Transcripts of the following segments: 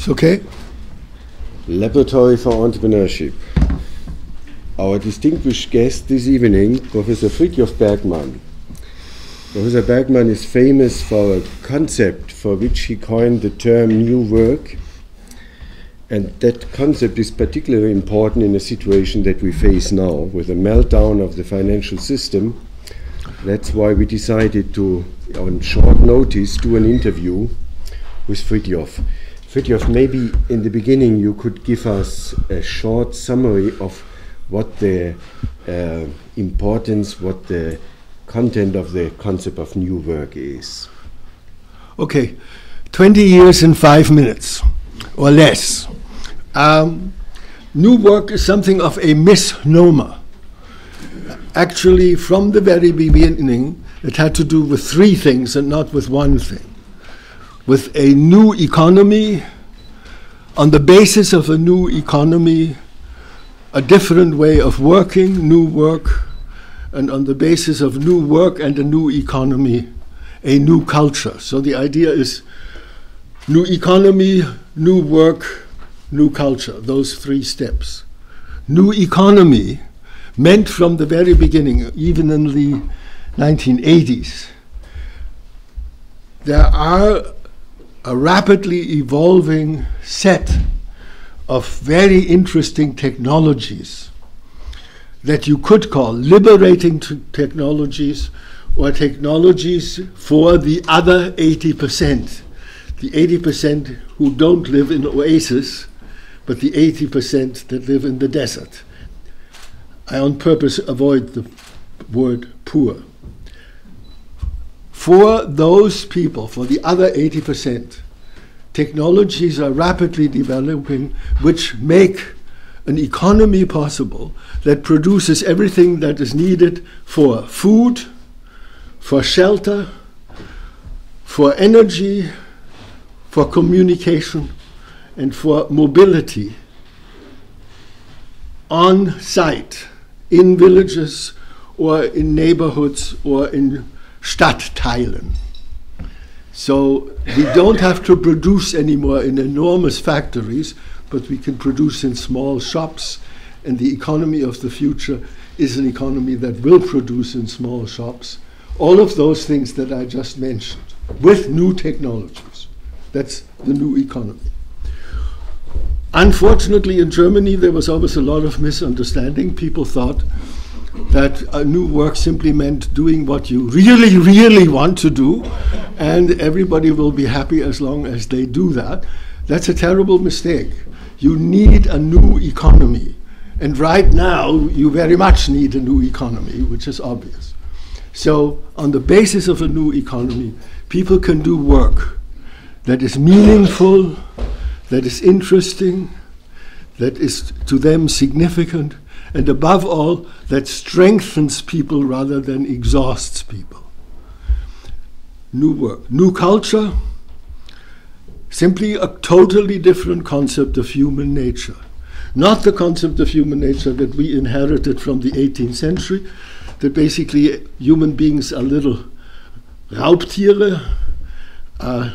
It's okay. Laboratory for Entrepreneurship. Our distinguished guest this evening, Professor Frithjof Bergmann. Professor Bergmann is famous for a concept for which he coined the term new work, and that concept is particularly important in a situation that we face now with a meltdown of the financial system. That's why we decided to, on short notice, do an interview with Frithjof. Frithjof, maybe in the beginning you could give us a short summary of what the importance, what the content of the concept of new work is. Okay, 20 years in 5 minutes or less. New work is something of a misnomer. Actually, from the very beginning, it had to do with 3 things and not with one thing. With a new economy, on the basis of a new economy, a different way of working, new work, and on the basis of new work and a new economy, a new culture. So the idea is new economy, new work, new culture, those 3 steps. New economy meant from the very beginning, even in the 1980s, there are a rapidly evolving set of very interesting technologies that you could call liberating technologies or technologies for the other 80%. The 80% who don't live in oases, but the 80% that live in the desert. I on purpose avoid the word poor. For those people, for the other 80%, technologies are rapidly developing which make an economy possible that produces everything that is needed for food, for shelter, for energy, for communication, and for mobility on site, in villages or in neighborhoods or in Stadtteilen. So we don't have to produce anymore in enormous factories, but we can produce in small shops, and the economy of the future is an economy that will produce in small shops. All of those things that I just mentioned, with new technologies. That's the new economy. Unfortunately, in Germany, there was always a lot of misunderstanding. People thought that a new work simply meant doing what you really, really want to do, and everybody will be happy as long as they do that. That's a terrible mistake. You need a new economy. And right now, you very much need a new economy, which is obvious. So, on the basis of a new economy, people can do work that is meaningful, that is interesting, that is to them significant, and above all, that strengthens people rather than exhausts people. New work. New culture, simply a totally different concept of human nature. Not the concept of human nature that we inherited from the 18th century, that basically human beings are little Raubtiere,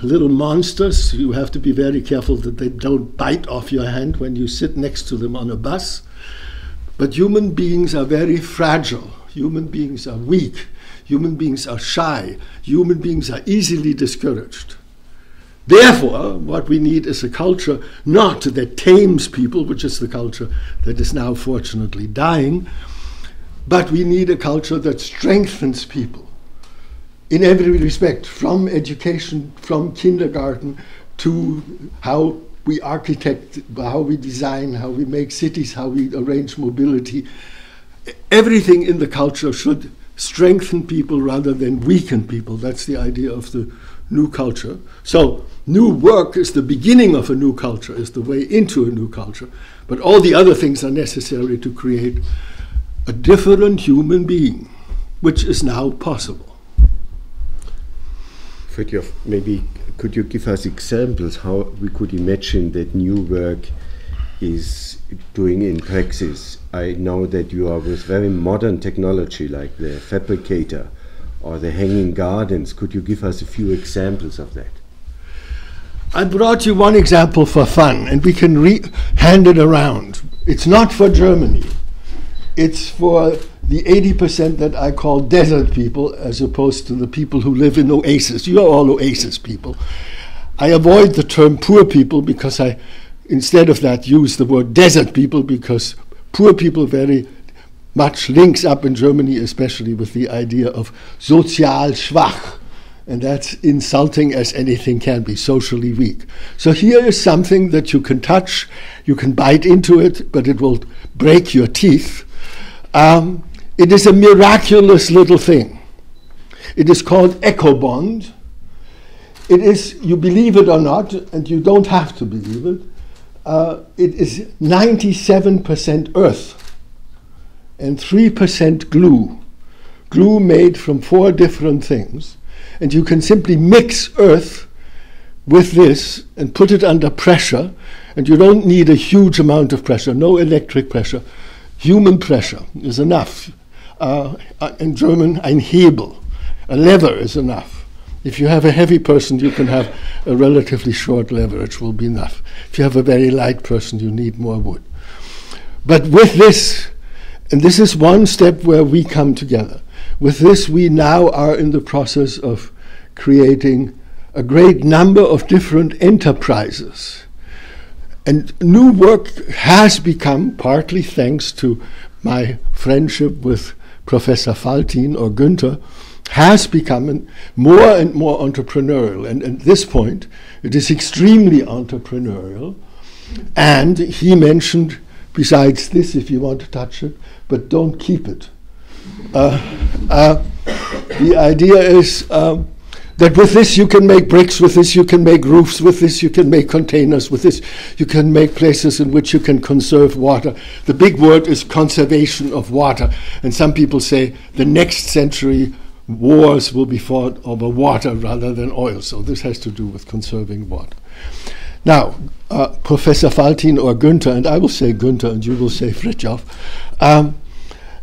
little monsters. You have to be very careful that they don't bite off your hand when you sit next to them on a bus. But human beings are very fragile. Human beings are weak. Human beings are shy. Human beings are easily discouraged. Therefore, what we need is a culture not that tames people, which is the culture that is now fortunately dying, but we need a culture that strengthens people in every respect, from education, from kindergarten to how we architect, how we design, how we make cities, how we arrange mobility. Everything in the culture should strengthen people rather than weaken people. That's the idea of the new culture. So new work is the beginning of a new culture, is the way into a new culture. But all the other things are necessary to create a different human being, which is now possible. Frithjof, maybe could you give us examples how we could imagine that new work is doing in praxis? I know that you are with very modern technology like the fabricator or the hanging gardens. Could you give us a few examples of that? I brought you one example for fun, and we can hand it around. It's not for Germany. It's for the 80% that I call desert people, as opposed to the people who live in oases. You are all oasis people. I avoid the term poor people because I, instead of that, use the word desert people, because poor people very much links up in Germany, especially with the idea of sozial schwach. And that's insulting as anything can be, socially weak. So here is something that you can touch, you can bite into it, but it will break your teeth. It is a miraculous little thing. It is called EcoBond. It is, you believe it or not, and you don't have to believe it, it is 97% earth and 3% glue. Glue made from 4 different things. And you can simply mix earth with this and put it under pressure, and you don't need a huge amount of pressure, no electric pressure. Human pressure is enough. In German, ein Hebel, a lever is enough. If you have a heavy person, you can have a relatively short lever, which will be enough. If you have a very light person, you need more wood. But with this, and this is one step where we come together. With this, we now are in the process of creating a great number of different enterprises. And new work has become, partly thanks to my friendship with Professor Faltin or Günther, has become more and more entrepreneurial. And at this point, it is extremely entrepreneurial. And he mentioned, besides this, if you want to touch it, but don't keep it. The idea is that with this you can make bricks, with this you can make roofs, with this you can make containers, with this you can make places in which you can conserve water. The big word is conservation of water, and some people say the next century wars will be fought over water rather than oil, so this has to do with conserving water. Now, Professor Faltin or Günther, and I will say Günther and you will say Frithjof,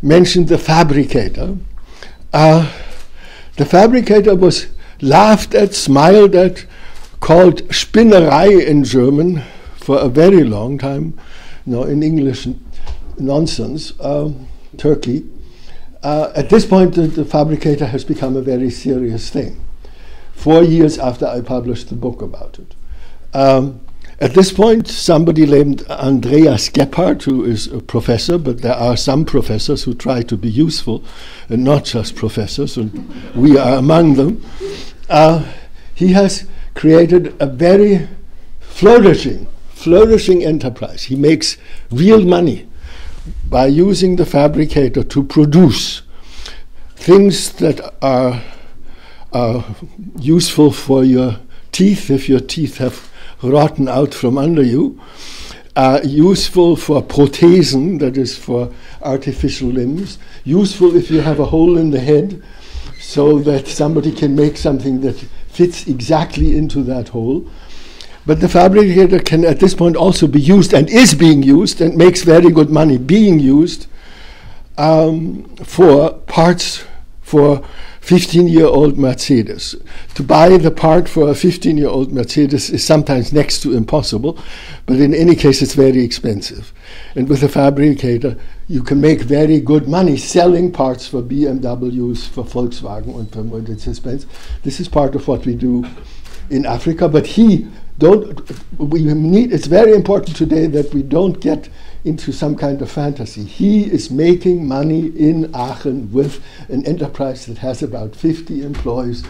mentioned the fabricator. The fabricator was laughed at, smiled at, called Spinnerei in German for a very long time. In English, nonsense, Turkey. At this point, the fabricator has become a very serious thing. 4 years after I published the book about it. At this point, somebody named Andreas Gebhardt, who is a professor, but there are some professors who try to be useful, and not just professors, and we are among them. He has created a very flourishing enterprise. He makes real money by using the fabricator to produce things that are useful for your teeth, if your teeth have rotten out from under you, useful for prothesen, that is for artificial limbs, useful if you have a hole in the head so that somebody can make something that fits exactly into that hole. But the fabricator can at this point also be used, and is being used, and makes very good money being used for parts for 15-year-old Mercedes. To buy the part for a 15-year-old Mercedes is sometimes next to impossible, but in any case it's very expensive. And with a fabricator, you can make very good money selling parts for BMWs, for Volkswagen, and for Mercedes-Benz. This is part of what we do in Africa, but it's very important today that we don't get into some kind of fantasy. He is making money in Aachen with an enterprise that has about 50 employees,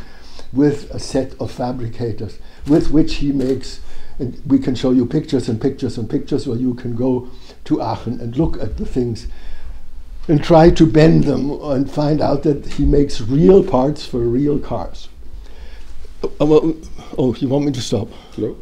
with a set of fabricators, with which he makes, and we can show you pictures and pictures and pictures, or you can go to Aachen and look at the things and try to bend them and find out that he makes real parts for real cars. Oh, you want me to stop? No.